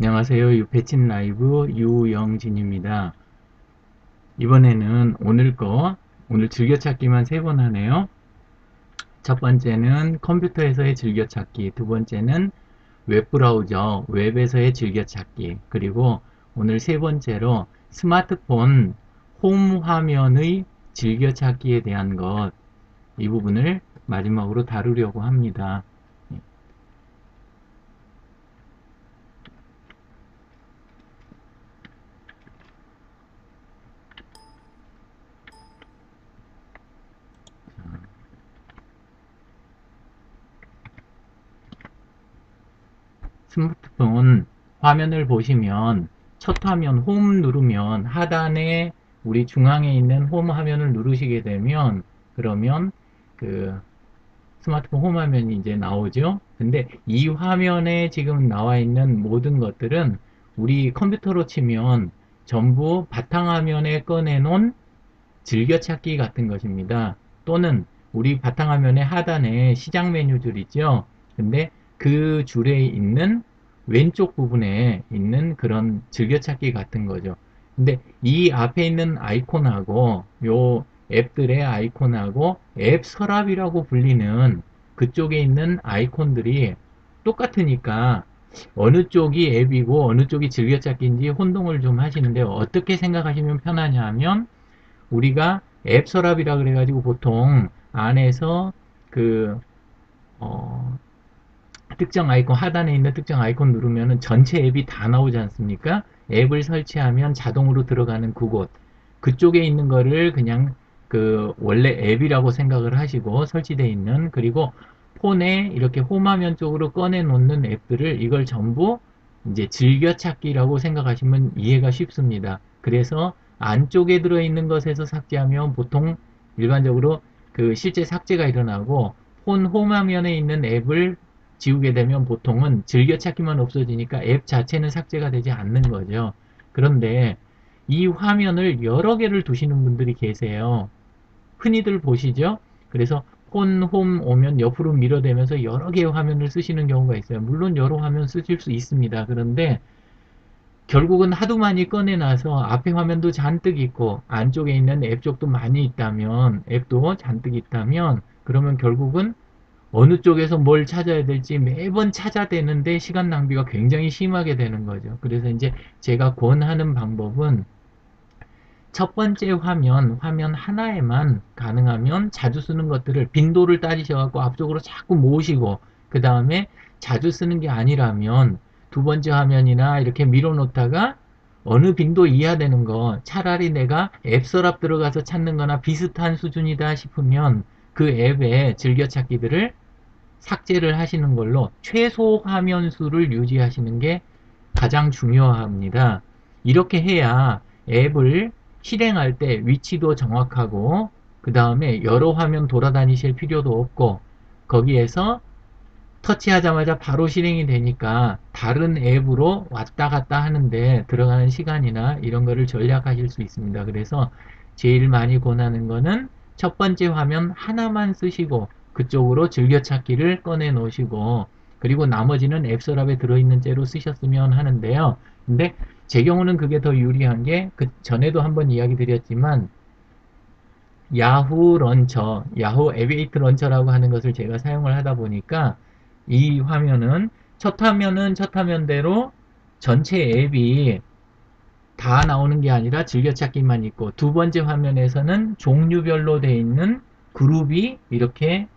안녕하세요. 유패친 라이브 유영진입니다. 이번에는 오늘 즐겨찾기만 3번 하네요. 첫 번째는 컴퓨터에서의 즐겨찾기, 두 번째는 웹브라우저, 웹에서의 즐겨찾기, 그리고 오늘 세 번째로 스마트폰 홈 화면의 즐겨찾기에 대한 것, 이 부분을 마지막으로 다루려고 합니다. 스마트폰 화면을 보시면 첫 화면 홈 누르면 하단에 우리 중앙에 있는 홈 화면을 누르시게 되면 그러면 그 스마트폰 홈 화면이 이제 나오죠. 근데 이 화면에 지금 나와 있는 모든 것들은 우리 컴퓨터로 치면 전부 바탕화면에 꺼내놓은 즐겨찾기 같은 것입니다. 또는 우리 바탕화면의 하단에 시작 메뉴 줄 있죠. 근데 그 줄에 있는 왼쪽 부분에 있는 그런 즐겨찾기 같은 거죠. 근데 이 앞에 있는 아이콘하고 요 앱들의 아이콘하고 앱 서랍이라고 불리는 그쪽에 있는 아이콘들이 똑같으니까 어느 쪽이 앱이고 어느 쪽이 즐겨찾기인지 혼동을 좀 하시는데 어떻게 생각하시면 편하냐 하면 우리가 앱 서랍이라 그래가지고 보통 안에서 그 어, 특정 아이콘 하단에 있는 특정 아이콘 누르면은 전체 앱이 다 나오지 않습니까? 앱을 설치하면 자동으로 들어가는 그곳 그쪽에 있는 거를 그냥 그 원래 앱이라고 생각을 하시고 설치되어 있는 그리고 폰에 이렇게 홈화면 쪽으로 꺼내 놓는 앱들을 이걸 전부 이제 즐겨찾기라고 생각하시면 이해가 쉽습니다. 그래서 안쪽에 들어있는 것에서 삭제하면 보통 일반적으로 그 실제 삭제가 일어나고 폰 홈화면에 있는 앱을 지우게 되면 보통은 즐겨찾기만 없어지니까 앱 자체는 삭제가 되지 않는 거죠. 그런데 이 화면을 여러 개를 두시는 분들이 계세요. 흔히들 보시죠? 그래서 폰, 홈 오면 옆으로 밀어대면서 여러 개의 화면을 쓰시는 경우가 있어요. 물론 여러 화면 쓰실 수 있습니다. 그런데 결국은 하도 많이 꺼내놔서 앞에 화면도 잔뜩 있고 안쪽에 있는 앱 쪽도 많이 있다면 앱도 잔뜩 있다면 그러면 결국은 어느 쪽에서 뭘 찾아야 될지 매번 찾아대는데 시간 낭비가 굉장히 심하게 되는 거죠. 그래서 이제 제가 권하는 방법은 첫 번째 화면 하나에만 가능하면 자주 쓰는 것들을 빈도를 따지셔갖고 앞쪽으로 자꾸 모으시고 그 다음에 자주 쓰는 게 아니라면 두 번째 화면이나 이렇게 밀어놓다가 어느 빈도 이하 되는 거 차라리 내가 앱 서랍 들어가서 찾는 거나 비슷한 수준이다 싶으면 그 앱의 즐겨찾기들을 삭제를 하시는 걸로 최소 화면 수를 유지하시는 게 가장 중요합니다. 이렇게 해야 앱을 실행할 때 위치도 정확하고 그 다음에 여러 화면 돌아다니실 필요도 없고 거기에서 터치하자마자 바로 실행이 되니까 다른 앱으로 왔다 갔다 하는데 들어가는 시간이나 이런 거를 절약하실 수 있습니다. 그래서 제일 많이 권하는 거는 첫 번째 화면 하나만 쓰시고 그쪽으로 즐겨찾기를 꺼내 놓으시고 그리고 나머지는 앱 서랍에 들어있는 채로 쓰셨으면 하는데요. 근데 제 경우는 그게 더 유리한 게 그 전에도 한번 이야기 드렸지만 야후 런처, 야후 에비에이트 런처라고 하는 것을 제가 사용을 하다 보니까 이 화면은 첫 화면은 첫 화면대로 전체 앱이 다 나오는 게 아니라 즐겨찾기만 있고 두 번째 화면에서는 종류별로 되어 있는 그룹이 이렇게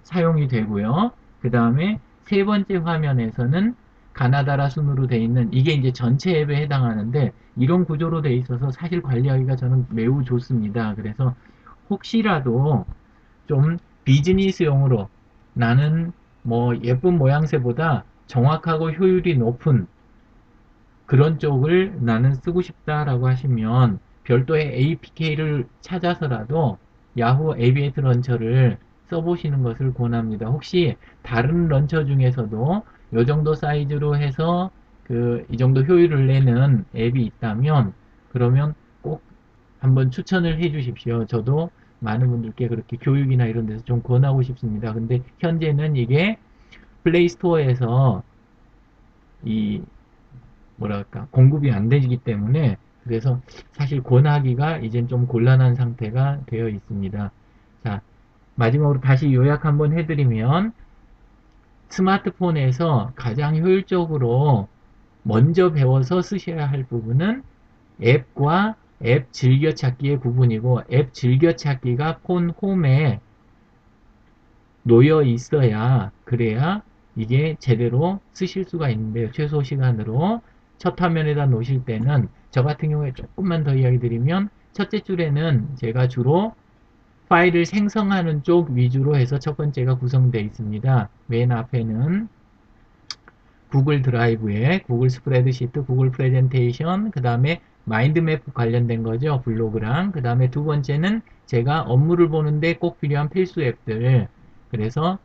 사용이 되고요. 그 다음에 세 번째 화면에서는 가나다라 순으로 되어 있는 이게 이제 전체 앱에 해당하는데 이런 구조로 되어 있어서 사실 관리하기가 저는 매우 좋습니다. 그래서 혹시라도 좀 비즈니스용으로 나는 뭐 예쁜 모양새보다 정확하고 효율이 높은 그런 쪽을 나는 쓰고 싶다라고 하시면 별도의 APK를 찾아서라도 야후 에비에이트 런처를 써보시는 것을 권합니다. 혹시 다른 런처 중에서도 이 정도 사이즈로 해서 이 정도 효율을 내는 앱이 있다면 그러면 꼭 한번 추천을 해 주십시오. 저도 많은 분들께 그렇게 교육이나 이런 데서 좀 권하고 싶습니다. 근데 현재는 이게 플레이 스토어에서 이 뭐랄까 공급이 안 되기 때문에 그래서 사실 권하기가 이젠 좀 곤란한 상태가 되어 있습니다. 자, 마지막으로 다시 요약 한번 해드리면 스마트폰에서 가장 효율적으로 먼저 배워서 쓰셔야 할 부분은 앱과 앱 즐겨찾기의 구분이고 앱 즐겨찾기가 폰 홈에 놓여 있어야 그래야 이게 제대로 쓰실 수가 있는데요. 최소 시간으로 첫 화면에다 놓으실 때는 저 같은 경우에 조금만 더 이야기 드리면 첫째 줄에는 제가 주로 파일을 생성하는 쪽 위주로 해서 첫 번째가 구성되어 있습니다. 맨 앞에는 구글 드라이브에 구글 스프레드시트, 구글 프레젠테이션, 그 다음에 마인드맵 관련된 거죠. 블로그랑. 그 다음에 두 번째는 제가 업무를 보는데 꼭 필요한 필수 앱들. 그래서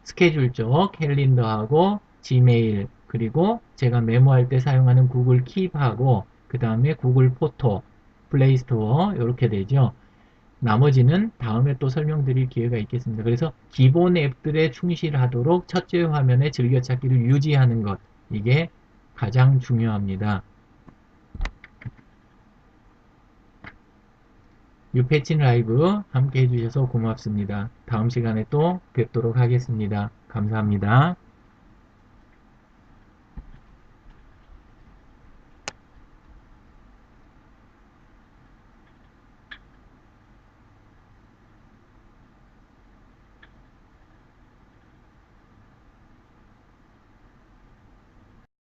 스케줄 쪽 캘린더하고 지메일, 그리고 제가 메모할 때 사용하는 구글 킵하고 그 다음에 구글 포토, 플레이스토어 이렇게 되죠. 나머지는 다음에 또 설명드릴 기회가 있겠습니다. 그래서 기본 앱들에 충실하도록 첫째 화면에 즐겨찾기를 유지하는 것, 이게 가장 중요합니다. 유패친 라이브 함께 해주셔서 고맙습니다. 다음 시간에 또 뵙도록 하겠습니다. 감사합니다.